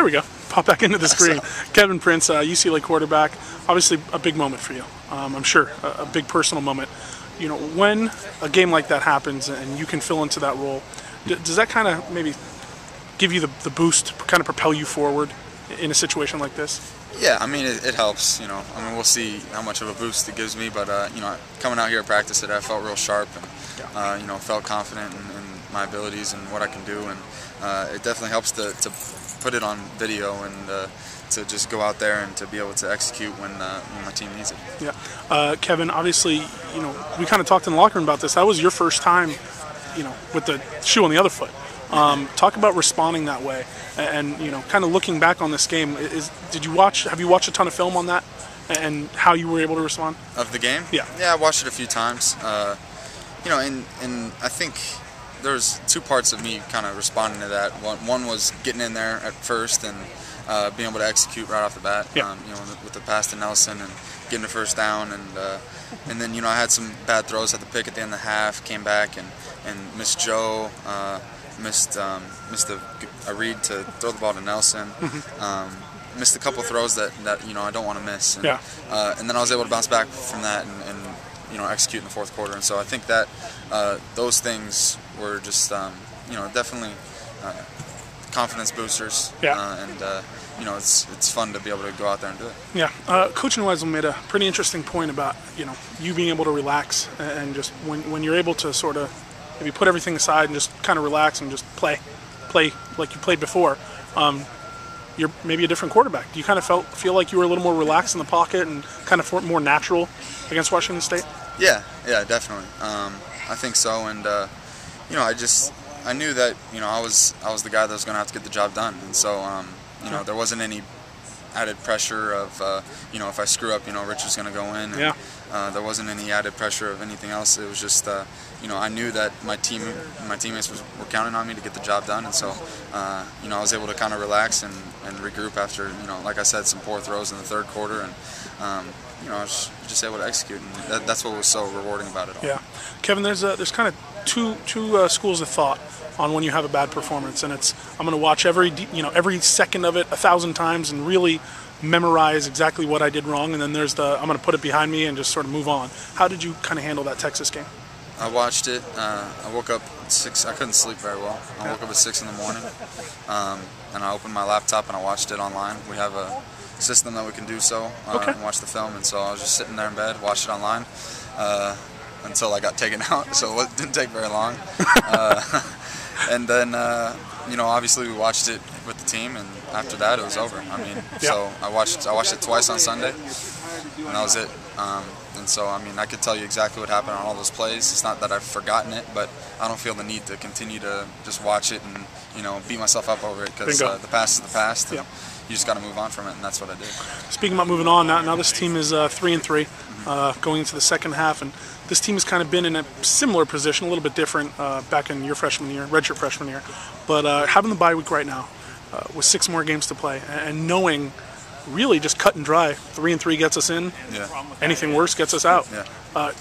There we go. Pop back into the screen. Kevin Prince, UCLA quarterback. Obviously a big moment for you. I'm sure a big personal moment. You know, when a game like that happens and you can fill into that role, does that kind of maybe give you the boost, kind of propel you forward in a situation like this? Yeah, I mean, it helps, you know. I mean, we'll see how much of a boost it gives me, but, you know, coming out here at practice today, I felt real sharp and, you know, felt confident in my abilities and what I can do, and it definitely helps to put it on video and to just go out there and to be able to execute when my team needs it. Yeah. Kevin, obviously, you know, we kind of talked in the locker room about this. That was your first time, you know, with the shoe on the other foot. Talk about responding that way, and you know, kind of looking back on this game. Have you watched a ton of film on that, and how you were able to respond? Of the game? Yeah. Yeah, I watched it a few times. You know, and I think there's two parts of me kind of responding to that. One was getting in there at first and being able to execute right off the bat. Yeah. You know, with the pass to Nelson and getting the first down, and then you know, I had some bad throws at the pick at the end of the half. Came back and missed Joe. Missed a read to throw the ball to Nelson. Missed a couple throws that you know, I don't want to miss. And, and then I was able to bounce back from that and you know, execute in the fourth quarter. And so I think that those things were just you know, definitely confidence boosters. And you know, it's fun to be able to go out there and do it. Yeah. Coach Weisel made a pretty interesting point about, you know, you being able to relax and just when you're able to sort of maybe put everything aside and just kind of relax and just play like you played before, you're maybe a different quarterback. Do you kind of feel like you were a little more relaxed in the pocket and kind of more natural against Washington State? Yeah, definitely. I think so, and you know, I knew that, you know, I was the guy that was going to have to get the job done, and so you know, there wasn't any added pressure of you know, if I screw up, you know, Richard's going to go in. And, there wasn't any added pressure of anything else. It was just you know, I knew that my teammates were counting on me to get the job done, and so you know, I was able to kind of relax and regroup after, you know, like I said, some poor throws in the third quarter, and you know, I was just able to execute, and that's what was so rewarding about it all. Yeah, Kevin, there's kind of two schools of thought on when you have a bad performance, and it's I'm going to watch every second of it 1,000 times and really memorize exactly what I did wrong, and then there's I'm going to put it behind me and just sort of move on. How did you kind of handle that Texas game? I watched it. I woke up at 6. I couldn't sleep very well. I woke up at 6 in the morning, and I opened my laptop and I watched it online. We have a system that we can do so and watch the film, and so I was just sitting there in bed, watched it online until I got taken out. So it didn't take very long. And then you know, obviously we watched it with the team, and after that it was over. I mean, so I watched it twice on Sunday, and that was it. And so, I mean, I could tell you exactly what happened on all those plays. It's not that I've forgotten it, but I don't feel the need to continue to just watch it and, you know, beat myself up over it, because the past is the past, and you just got to move on from it, and that's what I did. Speaking about moving on, now this team is 3-3 going into the second half, and this team has kind of been in a similar position, a little bit different back in your freshman year, redshirt freshman year, but having the bye week right now with 6 more games to play and knowing really just cut and dry, 3-3 gets us in. Anything worse gets us out.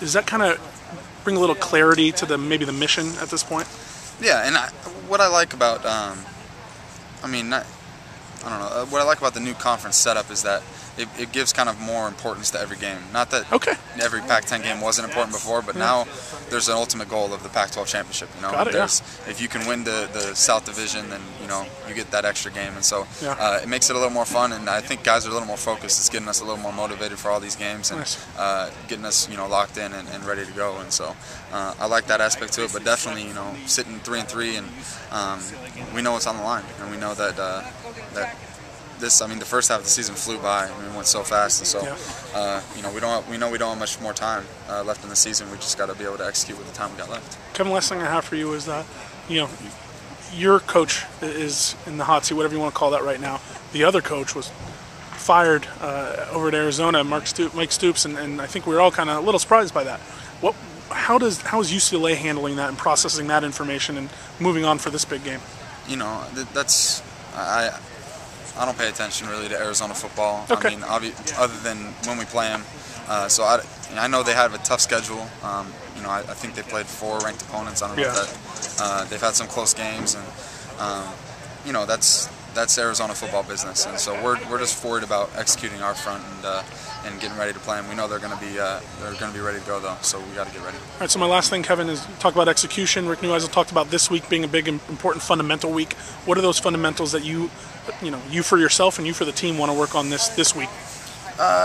Does that kind of bring a little clarity to maybe the mission at this point? Yeah, and what I like about, I don't know, what I like about the new conference setup is that it gives kind of more importance to every game. Not that every Pac-10 game wasn't important before, but now there's an ultimate goal of the Pac-12 championship. You know, if you can win the South Division, then you know you get that extra game, and so it makes it a little more fun. And I think guys are a little more focused. It's getting us a little more motivated for all these games, and getting us, you know, locked in and ready to go. And so I like that aspect to it. But definitely, you know, sitting 3-3, and we know what's on the line, and we know that I mean, the first half of the season flew by. I mean, it went so fast, and so you know, we don't have much more time left in the season. We just got to be able to execute with the time we got left. Kevin, last thing I have for you is that, you know, your coach is in the hot seat, whatever you want to call that right now. The other coach was fired over at Arizona, Mike Stoops, and I think we were all kind of a little surprised by that. How is UCLA handling that and processing that information and moving on for this big game? You know, that's I don't pay attention really to Arizona football. I mean, other than when we play them. So I know they have a tough schedule. You know, I think they played 4 ranked opponents. I don't know if that they've had some close games, and you know, that's that's Arizona football business, and so we're just worried about executing our front and getting ready to play. And we know they're going to be ready to go though, so we got to get ready. All right. So my last thing, Kevin, is talk about execution. Rick Neuheisel talked about this week being a big, important fundamental week. What are those fundamentals that you for yourself and you for the team want to work on this week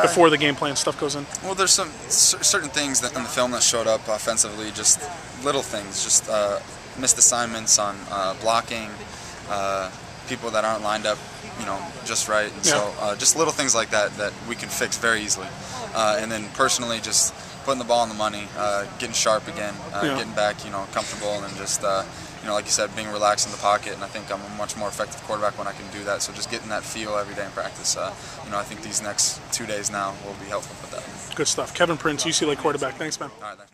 before the game plan stuff goes in? Well, there's some certain things that in the film that showed up offensively, just little things, just missed assignments on blocking, people that aren't lined up, just right. And so just little things like that we can fix very easily. And then personally, just putting the ball on the money, getting sharp again, getting back, comfortable, and then just like you said, being relaxed in the pocket. And I think I'm a much more effective quarterback when I can do that. So just getting that feel every day in practice. I think these next 2 days now will be helpful with that. Good stuff. Kevin Prince, UCLA quarterback. Thanks, man. All right, thanks.